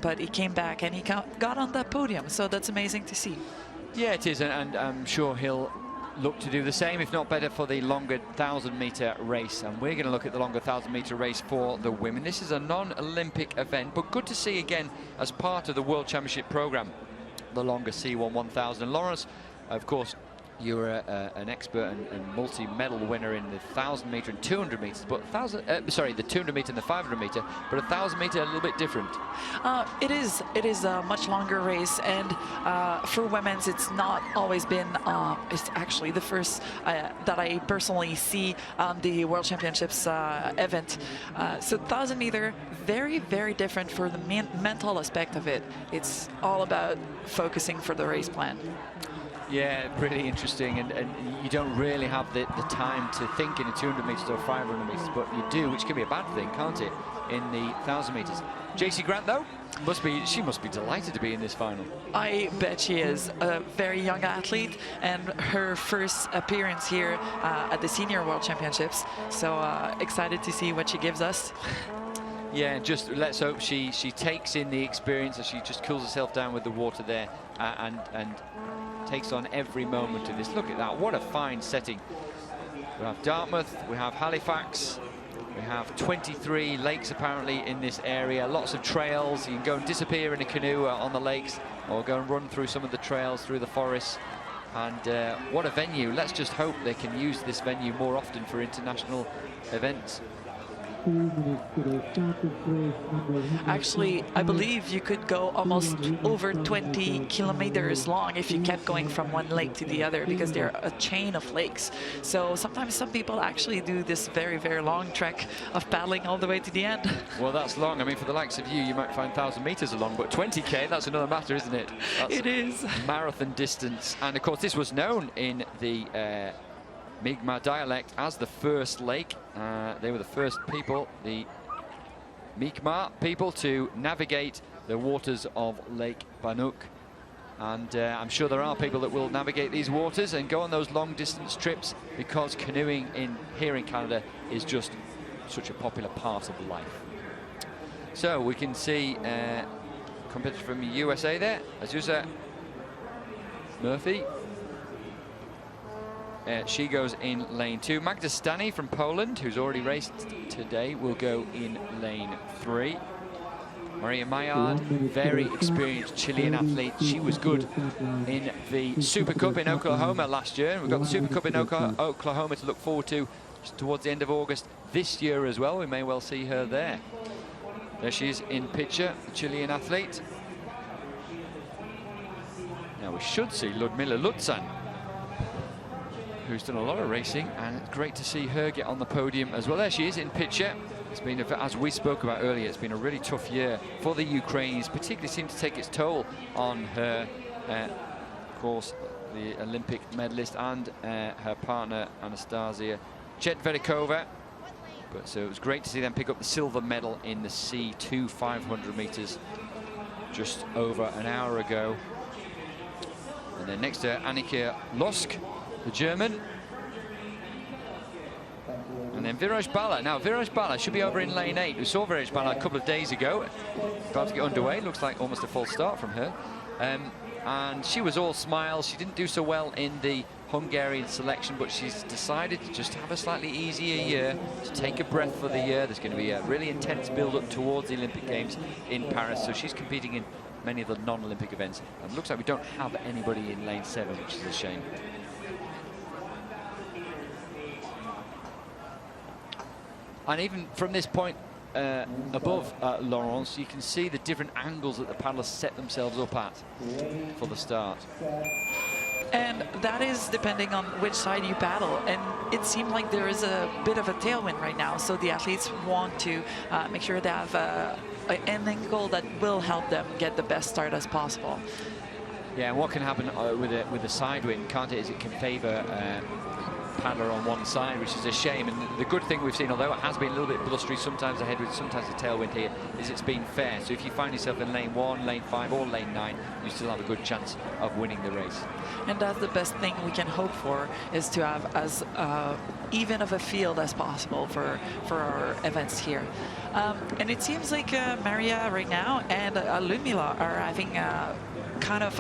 but he came back and he got on that podium. So that's amazing to see. Yeah, it is, and I'm sure he'll look to do the same, if not better, for the longer 1,000-meter race. And we're going to look at the longer 1,000-meter race for the women. This is a non-Olympic event, but good to see again as part of the World Championship program, the longer C1 1000. And Lawrence, of course, you're an expert and multi-medal winner in the 1,000-meter and 200 meters, but the 200-meter and the 500-meter, but 1,000-meter a little bit different. It is a much longer race, and for women's, it's not always been. It's actually the first that I personally see on the World Championships event. So 1,000-meter, very, very different for the mental aspect of it. It's all about focusing for the race plan. Yeah, really interesting, and you don't really have the time to think in a 200 meters or 500 meters, but you do, which can be a bad thing, can't it, in the 1,000 meters. JC Grant, though, she must be delighted to be in this final. I bet she is. A very young athlete, and her first appearance here at the Senior World Championships. So excited to see what she gives us. Yeah, just let's hope she takes in the experience as she just cools herself down with the water there and takes on every moment of this. Look at that, what a fine setting. We have Dartmouth, we have Halifax, we have 23 lakes apparently in this area, lots of trails. You can go and disappear in a canoe on the lakes, or go and run through some of the trails through the forests. And what a venue. Let's just hope they can use this venue more often for international events. Actually, I believe you could go almost over 20 kilometers long if you kept going from one lake to the other, because they're a chain of lakes. So sometimes some people actually do this very, very long trek of paddling all the way to the end. Well, that's long. I mean, for the likes of you, you might find 1,000 meters along, but 20K, that's another matter, isn't it? That's it is. Marathon distance. And of course, this was known in the Mi'kmaq dialect as the first lake. They were the first people, the Mi'kmaq people, to navigate the waters of Lake Bannock. And I'm sure there are people that will navigate these waters and go on those long distance trips, because canoeing here in Canada is just such a popular part of life. So we can see competitor from the USA there, Azusa Murphy. She goes in lane 2. Magda Stani from Poland, who's already raced today, will go in lane 3. Maria Maillard, very experienced Chilean athlete. She was good in the Super Cup in Oklahoma last year. We've got the Super Cup in Oklahoma to look forward to towards the end of August this year as well. We may well see her there. There she is in picture, the Chilean athlete. Now we should see LUDMYLA LUZAN, who's done a lot of racing, and it's great to see her get on the podium as well. There she is in picture. It's been, as we spoke about earlier, it's been a really tough year for the Ukrainians, particularly seemed to take its toll on her, of course, the Olympic medalist, and her partner, Anastasia Chetverikova. But so it was great to see them pick up the silver medal in the C2 500 meters just over an hour ago. And then next to ANNIKA LOSKE, the German. And then WAYkVlogs. Now, WAYkVlogs should be over in lane 8. We saw WAYkVlogs a couple of days ago. About to get underway. Looks like almost a full start from her. And she was all smiles. She didn't do so well in the Hungarian selection, but she's decided to just have a slightly easier year, to take a breath for the year. There's going to be a really intense build-up towards the Olympic Games in Paris. So she's competing in many of the non-Olympic events. And it looks like we don't have anybody in lane 7, which is a shame. And even from this point above Laurence, you can see the different angles that the paddlers set themselves up at for the start. And that is depending on which side you paddle. And it seemed like there is a bit of a tailwind right now. So the athletes want to make sure they have an angle that will help them get the best start as possible. Yeah, and what can happen with a side wind, can't it, is it can favor paddler on one side, which is a shame. And the good thing we've seen, although it has been a little bit blustery, sometimes a headwind, sometimes a tailwind here, is it's been fair. So if you find yourself in lane 1, lane 5 or lane 9, you still have a good chance of winning the race. And that's the best thing we can hope for, is to have as even of a field as possible for our events here. And it seems like Maria right now and LUZAN are having kind of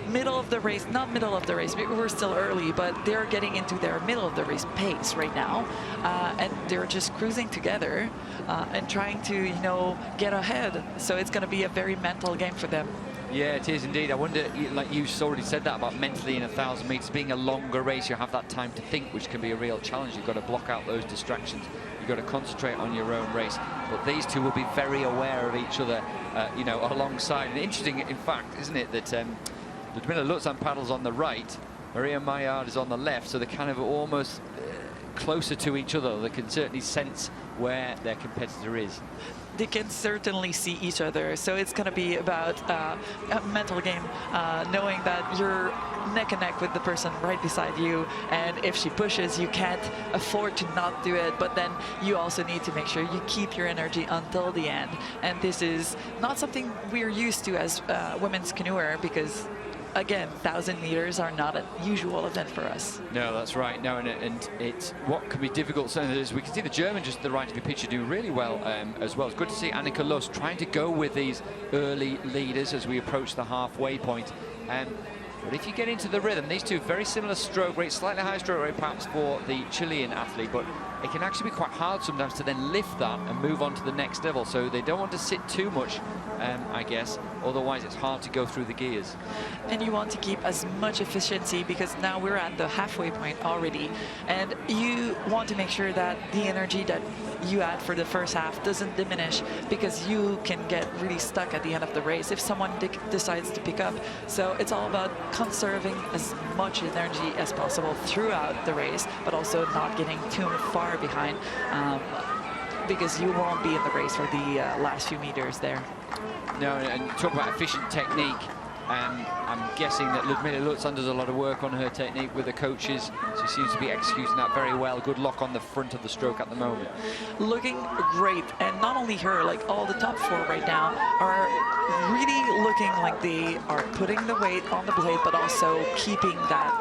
middle of the race, not middle of the race, we're still early, but they're getting into their middle of the race pace right now, and they're just cruising together and trying to, you know, get ahead. So it's going to be a very mental game for them. Yeah, it is indeed. I wonder, like you already said that about mentally in 1,000 meters, being a longer race, you have that time to think, which can be a real challenge. You've got to block out those distractions. You've got to concentrate on your own race. But these two will be very aware of each other, you know, alongside. And interesting, in fact, isn't it, that LUZAN paddles on the right, MAILLIARD is on the left, so they're kind of almost closer to each other. They can certainly sense where their competitor is. They can certainly see each other, so it's going to be about a mental game, knowing that you're neck and neck with the person right beside you, and if she pushes, you can't afford to not do it, but then you also need to make sure you keep your energy until the end. And this is not something we're used to as women's canoer, because again, 1,000 meters are not a usual event for us. No, that's right. No, and it's what can be difficult. So as we can see, the German just to the right of your picture do really well as well. It's good to see ANNIKA LOSKE trying to go with these early leaders as we approach the halfway point. But if you get into the rhythm, these two very similar stroke rates, slightly higher stroke rate perhaps for the Chilean athlete, but it can actually be quite hard sometimes to then lift that and move on to the next level. So they don't want to sit too much, I guess, otherwise it's hard to go through the gears. And you want to keep as much efficiency, because now we're at the halfway point already, and you want to make sure that the energy that you add for the first half doesn't diminish, because you can get really stuck at the end of the race if someone decides to pick up. So it's all about conserving as much energy as possible throughout the race, but also not getting too far behind, because you won't be in the race for the last few meters there. No, and talk about efficient technique. I'm guessing that LUZAN does a lot of work on her technique with the coaches. She seems to be executing that very well. Good lock on the front of the stroke at the moment. Looking great, and not only her, like all the top 4 right now are really looking like they are putting the weight on the blade, but also keeping that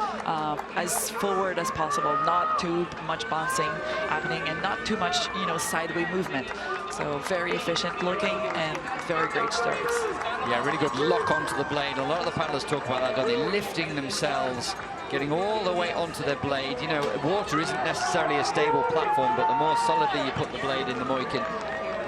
as forward as possible. Not too much bouncing happening, and not too much, you know, sideway movement. So very efficient looking and very great starts. Yeah, really good lock onto the blade. A lot of the paddlers talk about that, don't they? Lifting themselves, getting all the way onto their blade. You know, water isn't necessarily a stable platform, but the more solidly you put the blade in, the more you can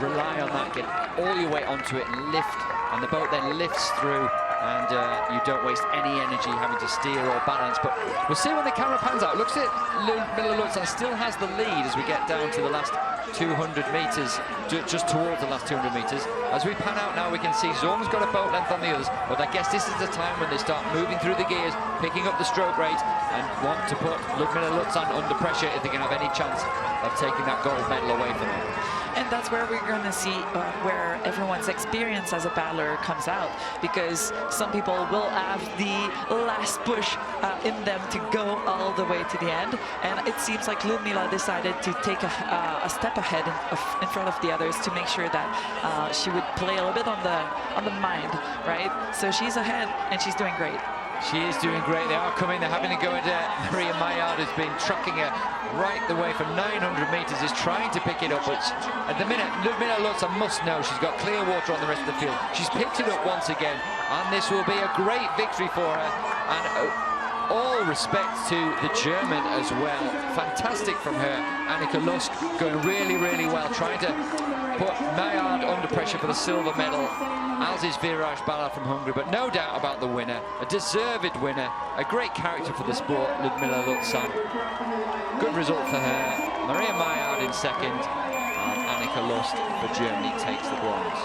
rely on that, get all your weight onto it and lift, and the boat then lifts through, and you don't waste any energy having to steer or balance. But we'll see when the camera pans out. Looks at LUZAN still has the lead as we get down to the last 200 meters, just towards the last 200 meters. As we pan out now, we can see Zorn's got a boat length on the others, but I guess this is the time when they start moving through the gears, picking up the stroke rate, and want to put LUZAN under pressure if they can have any chance of taking that gold medal away from them. And that's where we're going to see where everyone's experience as a paddler comes out, because some people will have the last push in them to go all the way to the end, and it seems like LUZAN decided to take a step ahead in front of the others to make sure that she would play a little bit on the mind, right? So she's ahead and she's doing great. She is doing great. They are coming. They're having to go into MAILLIARD has been trucking her right the way for 900 meters, is trying to pick it up, but at the minute, LUZAN must know she's got clear water on the rest of the field. She's picked it up once again, and this will be a great victory for her. And all respect to the German as well. Fantastic from her. ANNIKA LOSKE going really, really well, trying to put MAILLIARD under pressure for the silver medal, as is Viraj from Hungary. But no doubt about the winner, a deserved winner, a great character for the sport, LUZAN. Good result for her. Maria MAILLIARD in second, and ANNIKA LOSKE for Germany takes the bronze.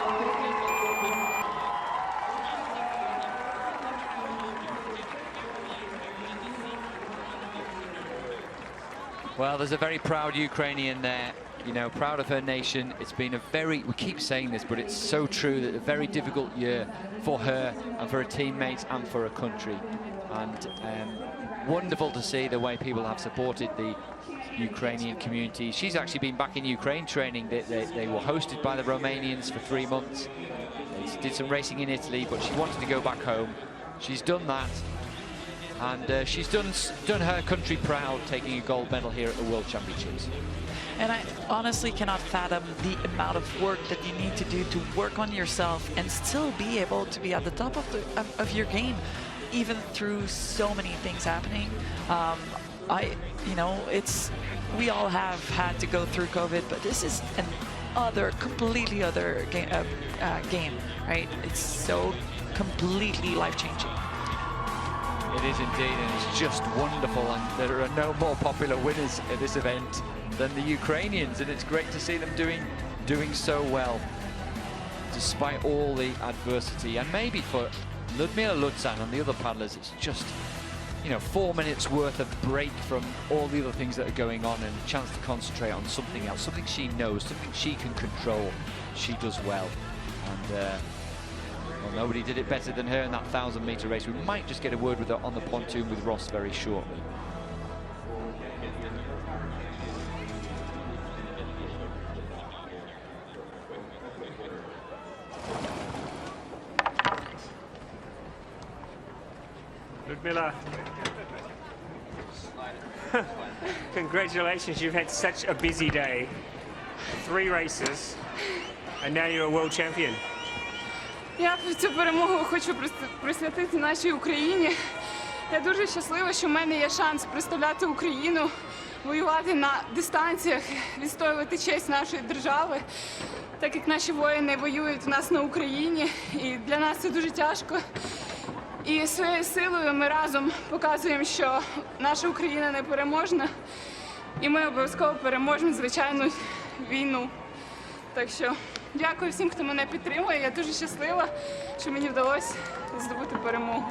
Well, there's a very proud Ukrainian there, you know, proud of her nation. It's been a very, we keep saying this, but it's so true, that a very difficult year for her and for her teammates and for her country. And wonderful to see the way people have supported the Ukrainian community. She's actually been back in Ukraine training. They were hosted by the Romanians for 3 months. They did some racing in Italy, but she wanted to go back home. She's done that, and she's done her country proud, taking a gold medal here at the World Championships. And I honestly cannot fathom the amount of work that you need to do to work on yourself and still be able to be at the top of your game, even through so many things happening. We all have had to go through COVID, but this is completely other game, right? It's so completely life-changing. It is indeed, and it's just wonderful, and there are no more popular winners at this event than the Ukrainians, and it's great to see them doing so well despite all the adversity. And maybe for LUDMYLA LUZAN and the other paddlers, it's just 4 minutes worth of break from all the other things that are going on, and a chance to concentrate on something else, something she knows, something she can control. She does well, and well, nobody did it better than her in that 1,000-meter race. We might just get a word with her on the pontoon with Ross very shortly. LUDMYLA, congratulations, you've had such a busy day. 3 races, and now you're a world champion. Я цю перемогу хочу присвятити нашій Україні. Я дуже щаслива, що в мене є шанс представляти Україну, воювати на дистанціях, відстоювати честь нашої держави, так як наші воїни воюють у нас на Україні. І для нас це дуже тяжко. І своєю силою ми разом показуємо, що наша Україна непереможна. І ми обов'язково переможемо, звичайно, війну. Так що дякую всім, хто мене підтримує. Я дуже щаслива, що мені вдалося здобути перемогу.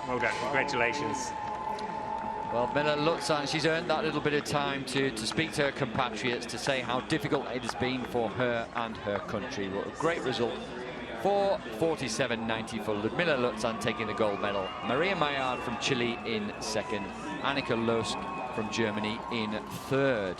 Well done, congratulations. Well, LUDMYLA LUZAN, she's earned that little bit of time to speak to her compatriots, to say how difficult it has been for her and her country. Well, a great result. 4:47.90 for LUDMYLA LUZAN taking the gold medal. Maria MAILLIARD from Chile in second. ANNIKA from Germany in third.